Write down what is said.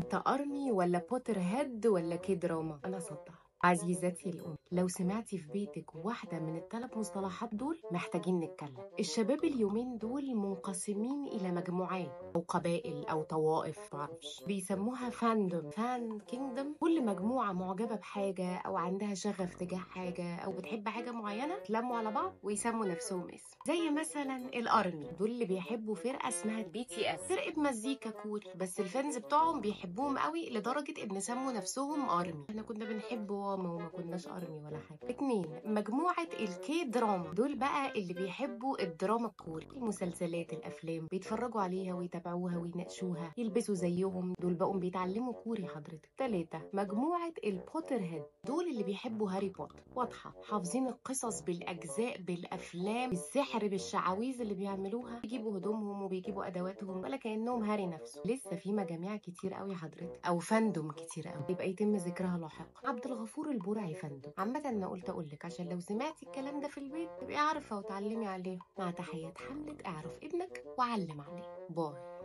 انت ارمي ولا بوتر هيد ولا كدراما؟ انا صدع. عزيزتي الأم، لو سمعتي في بيتك واحدة من الثلاث مصطلحات دول محتاجين نتكلم. الشباب اليومين دول منقسمين إلى مجموعات أو قبائل أو طوائف، معرفش بيسموها فاندوم، فان كينجدم. كل مجموعة معجبة بحاجة أو عندها شغف تجاه حاجة أو بتحب حاجة معينة يتلموا على بعض ويسموا نفسهم اسم. زي مثلا الأرمي، دول اللي بيحبوا فرقة اسمها BTS، فرقة مزيكا كول، بس الفانز بتوعهم بيحبوهم قوي لدرجة إن سموا نفسهم أرمي. احنا كنا بنحب واما وما كناش أرمي ولا حاجة. اتنين، مجموعة الكي دراما، دول بقى اللي بيحبوا الدراما الكوري، المسلسلات الأفلام، بيتفرجوا عليها ويتابعوها ويناقشوها، يلبسوا زيهم. دول بقوا بيتعلموا كوري حضرتك. تلاتة، مجموعة البوتر هيد، دول اللي بيحبوا هاري بوتر، واضحة، حافظين القصص بالأجزاء بالأفلام بالسحر بالشعاويذ اللي بيعملوها، بيجيبوا هدومهم وبيجيبوا أدواتهم ولا كأنهم هاري نفسه. لسه في مجاميع كتير قوي حضرتك، أو فاندوم كتير قوي، يبقى يتم ذكرها لاحقا. عبد الغفور البرعي فاندوم. عامة أنا قلت أقول لك عشان لو سمعتي الكلام ده في البيت تبقي عارفة وتعلمي عليه. مع تحيات حملة اعرف ابنك وعلم عليه. باي.